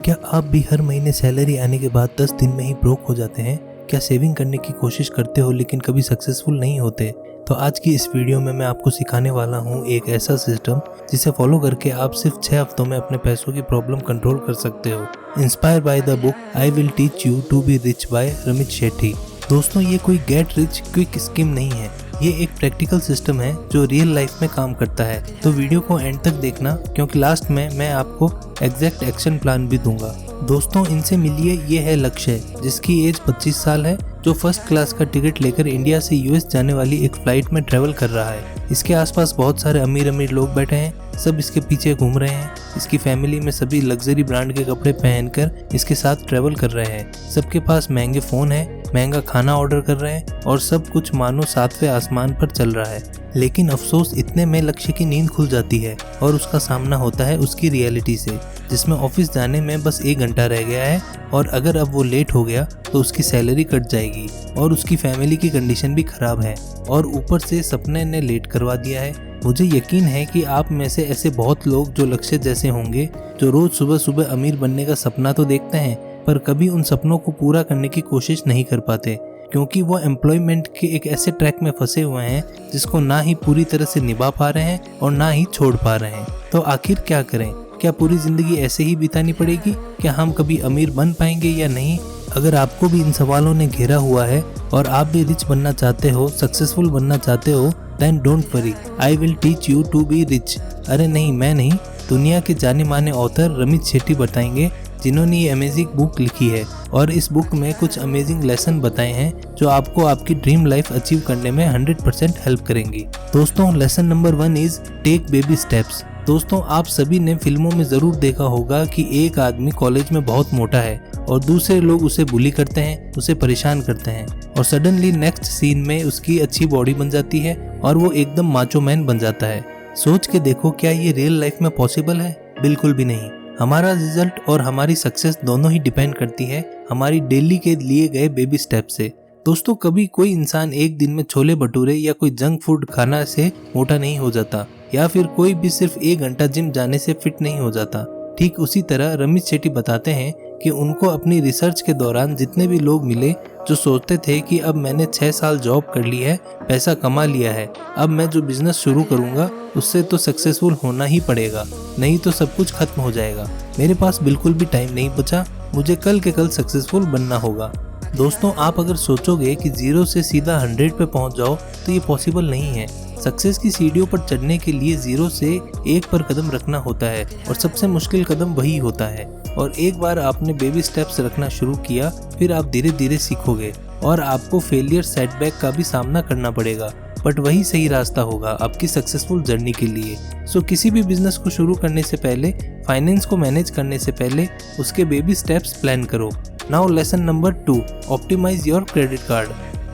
क्या आप भी हर महीने सैलरी आने के बाद 10 दिन में ही ब्रोक हो जाते हैं? क्या सेविंग करने की कोशिश करते हो लेकिन कभी सक्सेसफुल नहीं होते? तो आज की इस वीडियो में मैं आपको सिखाने वाला हूँ एक ऐसा सिस्टम जिसे फॉलो करके आप सिर्फ 6 हफ्तों में अपने पैसों की प्रॉब्लम कंट्रोल कर सकते हो। Inspire by the book I will teach you to be rich by Ramit Sethi. दोस्तों, ये कोई गेट रिच क्विक स्कीम नहीं है, ये एक प्रैक्टिकल सिस्टम है जो रियल लाइफ में काम करता है। तो वीडियो को एंड तक देखना, क्योंकि लास्ट में मैं आपको एग्जैक्ट एक्शन प्लान भी दूंगा। दोस्तों, इनसे मिलिए, ये है लक्ष्य, जिसकी एज 25 साल है, जो फर्स्ट क्लास का टिकट लेकर इंडिया से यूएस जाने वाली एक फ्लाइट में ट्रेवल कर रहा है। इसके आसपास बहुत सारे अमीर अमीर लोग बैठे हैं, सब इसके पीछे घूम रहे हैं। इसकी फैमिली में सभी लग्जरी ब्रांड के कपड़े पहनकर इसके साथ ट्रेवल कर रहे हैं। सबके पास महंगे फोन है, महंगा खाना ऑर्डर कर रहे हैं और सब कुछ मानो 7वें आसमान पर चल रहा है। लेकिन अफसोस, इतने में लक्ष्य की नींद खुल जाती है और उसका सामना होता है उसकी रियलिटी से, जिसमें ऑफिस जाने में बस 1 घंटा रह गया है और अगर अब वो लेट हो गया तो उसकी सैलरी कट जाएगी और उसकी फैमिली की कंडीशन भी खराब है और ऊपर से सपने ने लेट करवा दिया है। मुझे यकीन है कि आप में से ऐसे बहुत लोग जो लक्ष्य जैसे होंगे, जो रोज सुबह सुबह अमीर बनने का सपना तो देखते हैं पर कभी उन सपनों को पूरा करने की कोशिश नहीं कर पाते, क्योंकि वो एम्प्लॉयमेंट के एक ऐसे ट्रैक में फंसे हुए हैं जिसको ना ही पूरी तरह से निभा पा रहे हैं और ना ही छोड़ पा रहे हैं। तो आखिर क्या करें? क्या पूरी जिंदगी ऐसे ही बितानी पड़ेगी? क्या हम कभी अमीर बन पाएंगे या नहीं? अगर आपको भी इन सवालों ने घेरा हुआ है और आप भी रिच बनना चाहते हो, सक्सेसफुल बनना चाहते हो, then don't worry, I will teach you to be rich. अरे नहीं, मैं नहीं, दुनिया के जाने माने ऑथर रमित शेट्टी बताएंगे, जिन्होंने ये अमेजिंग बुक लिखी है और इस बुक में कुछ अमेजिंग लेसन बताए हैं जो आपको आपकी ड्रीम लाइफ अचीव करने में 100% हेल्प करेंगी। दोस्तों, lesson number 1 is take baby steps. दोस्तों, आप सभी ने फिल्मों में जरूर देखा होगा कि एक आदमी कॉलेज में बहुत मोटा है और दूसरे लोग उसे बुली करते हैं, उसे परेशान करते हैं और सडनली नेक्स्ट सीन में उसकी अच्छी बॉडी बन जाती है और वो एकदम माचो मैन बन जाता है। सोच के देखो, क्या ये रियल लाइफ में पॉसिबल है? बिल्कुल भी नहीं। हमारा रिजल्ट और हमारी सक्सेस दोनों ही डिपेंड करती है हमारी डेली के लिए गए बेबी स्टेप से। दोस्तों, कभी कोई इंसान एक दिन में छोले भटूरे या कोई जंक फूड खाना से मोटा नहीं हो जाता, या फिर कोई भी सिर्फ 1 घंटा जिम जाने से फिट नहीं हो जाता। ठीक उसी तरह रमित शेट्टी बताते हैं कि उनको अपनी रिसर्च के दौरान जितने भी लोग मिले जो सोचते थे कि अब मैंने 6 साल जॉब कर ली है, पैसा कमा लिया है, अब मैं जो बिजनेस शुरू करूंगा उससे तो सक्सेसफुल होना ही पड़ेगा, नहीं तो सब कुछ खत्म हो जाएगा, मेरे पास बिल्कुल भी टाइम नहीं बचा, मुझे कल के कल सक्सेसफुल बनना होगा। दोस्तों, आप अगर सोचोगे कि 0 से सीधा 100 पे पहुंच जाओ तो ये पॉसिबल नहीं है। सक्सेस की सीढ़ियों पर चढ़ने के लिए 0 से 1 पर कदम रखना होता है और सबसे मुश्किल कदम वही होता है। और एक बार आपने बेबी स्टेप्स रखना शुरू किया, फिर आप धीरे धीरे सीखोगे और आपको फेलियर, सेटबैक का भी सामना करना पड़ेगा, बट वही सही रास्ता होगा आपकी सक्सेसफुल जर्नी के लिए। सो किसी भी बिजनेस को शुरू करने से पहले, फाइनेंस को मैनेज करने से पहले उसके बेबी स्टेप्स प्लान करो। Now lesson number 2, optimise your credit card.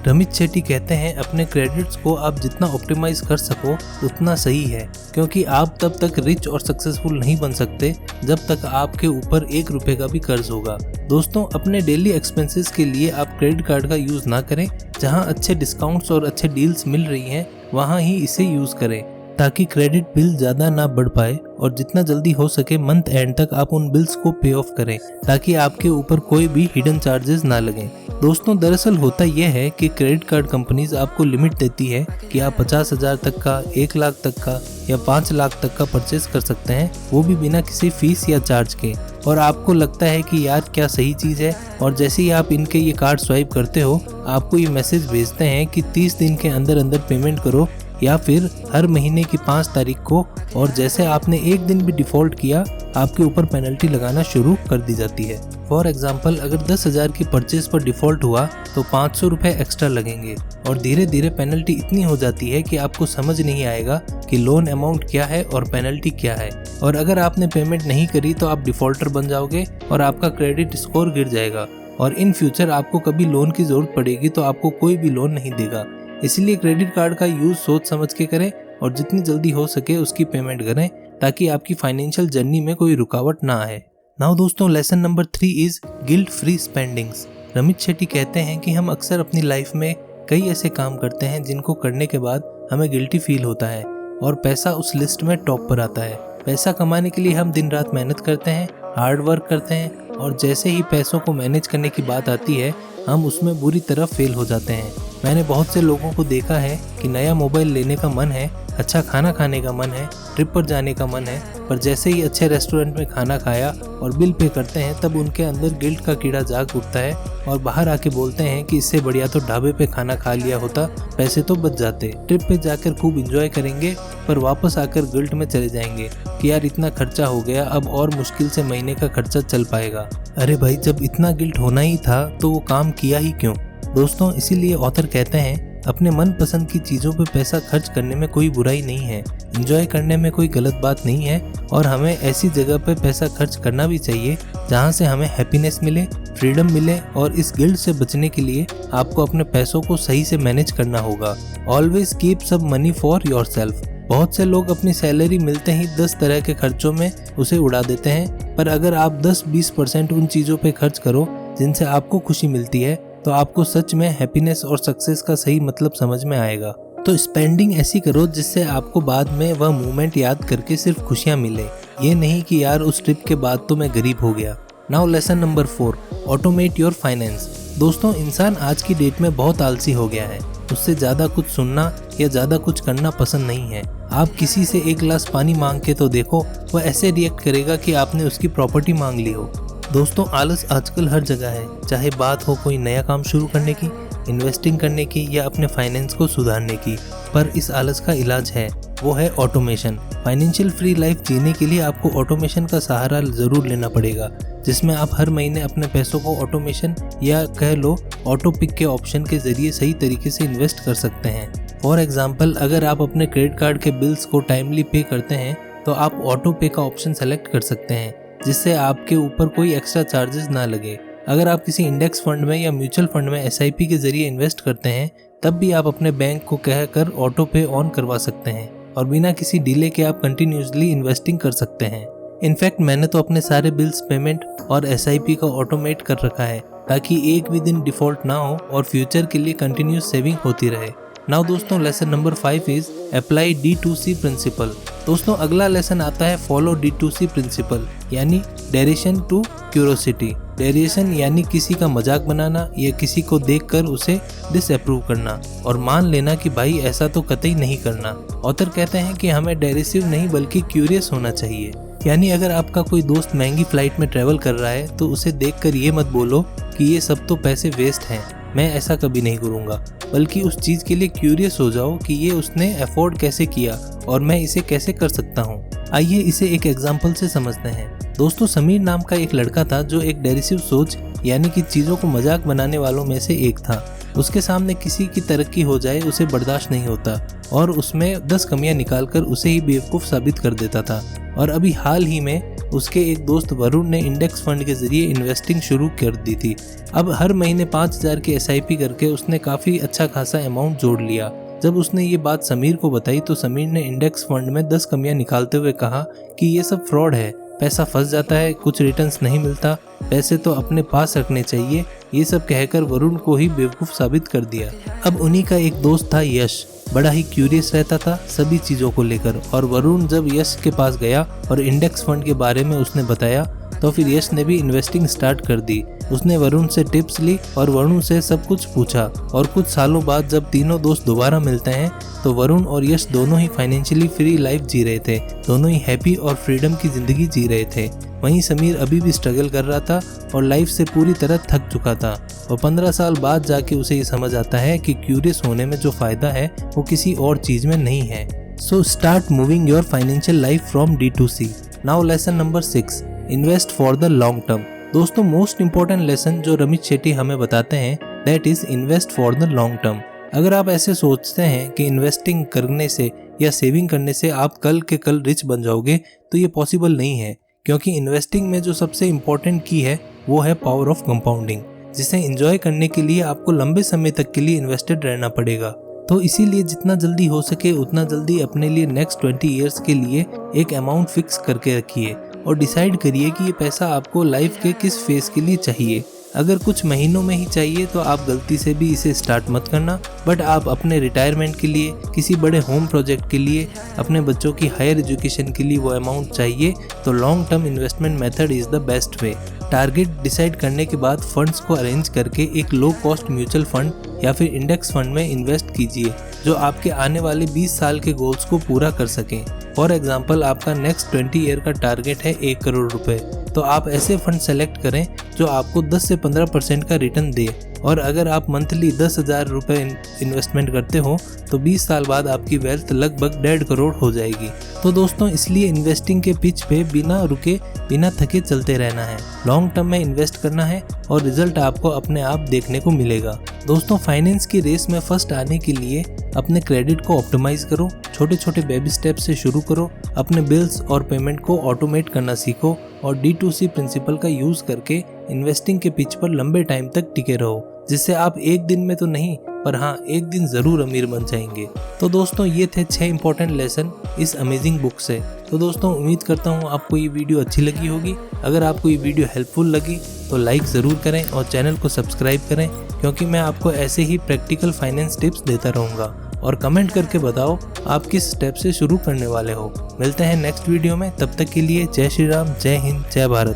Ramit Sethi कहते हैं, अपने क्रेडिट्स को आप जितना ऑप्टिमाइज कर सको उतना सही है, क्योंकि आप तब तक रिच और सक्सेसफुल नहीं बन सकते जब तक आपके ऊपर 1 रुपए का भी कर्ज होगा। दोस्तों, अपने डेली एक्सपेंसेस के लिए आप क्रेडिट कार्ड का यूज ना करें। जहां अच्छे डिस्काउंट्स और अच्छे डील्स मिल रही हैं, वहां ही इसे यूज करें, ताकि क्रेडिट बिल ज्यादा ना बढ़ पाए और जितना जल्दी हो सके मंथ एंड तक आप उन बिल्स को पे ऑफ करें, ताकि आपके ऊपर कोई भी हिडन चार्जेस ना लगें। दोस्तों, दरअसल होता यह है कि क्रेडिट कार्ड कंपनीज आपको लिमिट देती है कि आप 50,000 तक का, 1 लाख तक का या 5 लाख तक का परचेस कर सकते हैं, वो भी बिना किसी फीस या चार्ज के। और आपको लगता है कि यार क्या सही चीज़ है, और जैसे ही आप इनके ये कार्ड स्वाइप करते हो, आपको ये मैसेज भेजते हैं कि 30 दिन के अंदर अंदर पेमेंट करो या फिर हर महीने की 5 तारीख को, और जैसे आपने 1 दिन भी डिफॉल्ट किया, आपके ऊपर पेनल्टी लगाना शुरू कर दी जाती है। फॉर एग्जाम्पल, अगर 10,000 की परचेज पर डिफॉल्ट हुआ तो 500 रुपये एक्स्ट्रा लगेंगे और धीरे धीरे पेनल्टी इतनी हो जाती है कि आपको समझ नहीं आएगा कि लोन अमाउंट क्या है और पेनल्टी क्या है। और अगर आपने पेमेंट नहीं करी तो आप डिफॉल्टर बन जाओगे और आपका क्रेडिट स्कोर गिर जाएगा और इन फ्यूचर आपको कभी लोन की जरूरत पड़ेगी तो आपको कोई भी लोन नहीं देगा। इसलिए क्रेडिट कार्ड का यूज सोच समझ के करें और जितनी जल्दी हो सके उसकी पेमेंट करें, ताकि आपकी फाइनेंशियल जर्नी में कोई रुकावट ना आए। नाउ दोस्तों, lesson number 3 is guilt free spendings. Ramit Sethi कहते हैं कि हम अक्सर अपनी लाइफ में कई ऐसे काम करते हैं जिनको करने के बाद हमें गिल्टी फील होता है और पैसा उस लिस्ट में टॉप पर आता है। पैसा कमाने के लिए हम दिन रात मेहनत करते हैं हार्ड वर्क करते हैं और जैसे ही पैसों को मैनेज करने की बात आती है हम उसमें बुरी तरह फेल हो जाते हैं। मैंने बहुत से लोगों को देखा है कि नया मोबाइल लेने का मन है, अच्छा खाना खाने का मन है, ट्रिप पर जाने का मन है, पर जैसे ही अच्छे रेस्टोरेंट में खाना खाया और बिल पे करते हैं तब उनके अंदर गिल्ट का कीड़ा जाग उठता है और बाहर आके बोलते हैं कि इससे बढ़िया तो ढाबे पे खाना खा लिया होता, पैसे तो बच जाते। ट्रिप पे जाकर खूब एंजॉय करेंगे पर वापस आकर गिल्ट में चले जाएंगे कि यार इतना खर्चा हो गया, अब और मुश्किल से महीने का खर्चा चल पाएगा। अरे भाई, जब इतना गिल्ट होना ही था तो वो काम किया ही क्यों? दोस्तों, इसीलिए ऑथर कहते हैं अपने मन पसंद की चीज़ों पे पैसा खर्च करने में कोई बुराई नहीं है, एंजॉय करने में कोई गलत बात नहीं है और हमें ऐसी जगह पे पैसा खर्च करना भी चाहिए जहाँ से हमें हैप्पीनेस मिले, फ्रीडम मिले। और इस गिल्ट से बचने के लिए आपको अपने पैसों को सही से मैनेज करना होगा। Always keep some money for yourself. बहुत से लोग अपनी सैलरी मिलते ही 10 तरह के खर्चों में उसे उड़ा देते हैं, पर अगर आप 10-20% उन चीज़ों पे खर्च करो जिनसे आपको खुशी मिलती है तो आपको सच में हैप्पीनेस और सक्सेस का सही मतलब समझ में आएगा। तो स्पेंडिंग ऐसी करो जिससे आपको बाद में वह मोमेंट याद करके सिर्फ खुशियाँ मिले, ये नहीं कि यार उस ट्रिप के बाद तो मैं गरीब हो गया। Now lesson number 4, automate your finance. दोस्तों, इंसान आज की डेट में बहुत आलसी हो गया है। उससे ज़्यादा कुछ सुनना या ज़्यादा कुछ करना पसंद नहीं है। आप किसी से एक गिलास पानी मांग के तो देखो, वह ऐसे रिएक्ट करेगा कि आपने उसकी प्रॉपर्टी मांग ली हो। दोस्तों, आलस आजकल हर जगह है, चाहे बात हो कोई नया काम शुरू करने की, इन्वेस्टिंग करने की या अपने फाइनेंस को सुधारने की। पर इस आलस का इलाज है, वो है ऑटोमेशन। फाइनेंशियल फ्री लाइफ जीने के लिए आपको ऑटोमेशन का सहारा ज़रूर लेना पड़ेगा, जिसमें आप हर महीने अपने पैसों को ऑटोमेशन या कह लो ऑटो पिक के ऑप्शन के जरिए सही तरीके से इन्वेस्ट कर सकते हैं। फॉर एग्जाम्पल, अगर आप अपने क्रेडिट कार्ड के बिल्स को टाइमली पे करते हैं तो आप ऑटो पे का ऑप्शन सेलेक्ट कर सकते हैं, जिससे आपके ऊपर कोई एक्स्ट्रा चार्जेस ना लगे। अगर आप किसी इंडेक्स फंड में या म्यूचुअल फंड में SIP के जरिए इन्वेस्ट करते हैं तब भी आप अपने बैंक को कहकर ऑटो पे ऑन करवा सकते हैं और बिना किसी डिले के आप कंटिन्यूसली इन्वेस्टिंग कर सकते हैं। इनफैक्ट मैंने तो अपने सारे बिल्स पेमेंट और SIP का ऑटोमेट कर रखा है ताकि एक भी दिन डिफॉल्ट ना हो और फ्यूचर के लिए कंटिन्यूस सेविंग होती रहे। नाउ दोस्तों, lesson number 5 is apply D2C principle. दोस्तों, अगला लेसन आता है फॉलो D2C प्रिंसिपल, यानी डेरिएशन टू क्यूरोसिटी। डेरिएशन यानी किसी का मजाक बनाना या किसी को देखकर उसे डिसअप्रूव करना और मान लेना कि भाई ऐसा तो कतई नहीं करना। ऑथर कहते हैं कि हमें डेरिसिव नहीं बल्कि क्यूरियस होना चाहिए। यानी अगर आपका कोई दोस्त महंगी फ्लाइट में ट्रेवल कर रहा है तो उसे देखकर ये मत बोलो कि ये सब तो पैसे वेस्ट हैं, मैं ऐसा कभी नहीं करूँगा, बल्कि उस चीज़ के लिए क्यूरियस हो जाओ कि ये उसने अफोर्ड कैसे किया और मैं इसे कैसे कर सकता हूँ। आइए इसे एक एग्जाम्पल से समझते हैं। दोस्तों, समीर नाम का एक लड़का था जो एक डेरिसिव सोच यानी कि चीज़ों को मजाक बनाने वालों में से एक था। उसके सामने किसी की तरक्की हो जाए उसे बर्दाश्त नहीं होता और उसमें 10 कमियां निकालकर उसे ही बेवकूफ़ साबित कर देता था। और अभी हाल ही में उसके एक दोस्त वरुण ने इंडेक्स फंड के जरिए इन्वेस्टिंग शुरू कर दी थी। अब हर महीने 5000 की SIP करके उसने काफ़ी अच्छा खासा अमाउंट जोड़ लिया। जब उसने ये बात समीर को बताई तो समीर ने इंडेक्स फंड में 10 कमियां निकालते हुए कहा कि ये सब फ्रॉड है, पैसा फंस जाता है, कुछ रिटर्न्स नहीं मिलता, पैसे तो अपने पास रखने चाहिए। ये सब कहकर वरुण को ही बेवकूफ़ साबित कर दिया। अब उन्हीं का एक दोस्त था यश, बड़ा ही क्यूरियस रहता था सभी चीज़ों को लेकर। और वरुण जब यश के पास गया और इंडेक्स फंड के बारे में उसने बताया तो फिर यश ने भी इन्वेस्टिंग स्टार्ट कर दी। उसने वरुण से टिप्स ली और वरुण से सब कुछ पूछा और कुछ सालों बाद जब तीनों दोस्त दोबारा मिलते हैं तो वरुण और यश दोनों ही फाइनेंशियली फ्री लाइफ जी रहे थे, दोनों ही हैप्पी और फ्रीडम की जिंदगी जी रहे थे। वहीं समीर अभी भी स्ट्रगल कर रहा था और लाइफ से पूरी तरह थक चुका था और 15 साल बाद जाके उसे ये समझ आता है कि क्यूरियस होने में जो फायदा है वो किसी और चीज में नहीं है। So start moving your financial life from D2C। Now lesson number 6, invest for the long term. दोस्तों, मोस्ट इंपॉर्टेंट लेसन जो रमित शेट्टी हमें बताते हैं that is invest for the long term. अगर आप ऐसे सोचते हैं कि इन्वेस्टिंग करने से या सेविंग करने से आप कल के कल रिच बन जाओगे तो ये पॉसिबल नहीं है, क्योंकि इन्वेस्टिंग में जो सबसे इम्पोर्टेंट की है वो है पावर ऑफ कंपाउंडिंग, जिसे एंजॉय करने के लिए आपको लंबे समय तक के लिए इन्वेस्टेड रहना पड़ेगा। तो इसीलिए जितना जल्दी हो सके उतना जल्दी अपने लिए नेक्स्ट 20 ईयर्स के लिए एक अमाउंट फिक्स करके रखिए और डिसाइड करिए कि ये पैसा आपको लाइफ के किस फेज के लिए चाहिए। अगर कुछ महीनों में ही चाहिए तो आप गलती से भी इसे स्टार्ट मत करना, बट आप अपने रिटायरमेंट के लिए, किसी बड़े होम प्रोजेक्ट के लिए, अपने बच्चों की हायर एजुकेशन के लिए वो अमाउंट चाहिए तो long term investment method is the best way. Target decide करने के बाद फंड्स को अरेंज करके एक लो कॉस्ट म्यूचुअल फंड या फिर इंडेक्स फंड में इन्वेस्ट कीजिए जो आपके आने वाले 20 साल के गोल्स को पूरा कर सकें। फॉर एग्जाम्पल, आपका नेक्स्ट 20 ईयर का टारगेट है 1 करोड़ रुपए, तो आप ऐसे फंड सेलेक्ट करें जो आपको 10 से 15% का रिटर्न दे। और अगर आप मंथली 10,000 रुपये इन्वेस्टमेंट करते हो तो 20 साल बाद आपकी वेल्थ लगभग 1.5 करोड़ हो जाएगी। तो दोस्तों, इसलिए इन्वेस्टिंग के पिच पे बिना रुके बिना थके चलते रहना है, लॉन्ग टर्म में इन्वेस्ट करना है और रिजल्ट आपको अपने आप देखने को मिलेगा। दोस्तों, फाइनेंस की रेस में फर्स्ट आने के लिए अपने क्रेडिट को ऑप्टिमाइज करो, छोटे छोटे बेबी स्टेप से शुरू करो, अपने बिल्स और पेमेंट को ऑटोमेट करना सीखो और D2C प्रिंसिपल का यूज करके इन्वेस्टिंग के पिच पर लंबे टाइम तक टिके रहो, जिससे आप एक दिन में तो नहीं पर हाँ एक दिन जरूर अमीर बन जाएंगे। तो दोस्तों, ये थे 6 इंपॉर्टेंट लेसन इस अमेजिंग बुक से। तो दोस्तों, उम्मीद करता हूँ आपको ये वीडियो अच्छी लगी होगी। अगर आपको ये वीडियो हेल्पफुल लगी तो लाइक ज़रूर करें और चैनल को सब्सक्राइब करें, क्योंकि मैं आपको ऐसे ही प्रैक्टिकल फाइनेंस टिप्स देता रहूँगा। और कमेंट करके बताओ आप किस स्टेप से शुरू करने वाले हो। मिलते हैं नेक्स्ट वीडियो में, तब तक के लिए जय श्री राम, जय हिंद, जय भारत।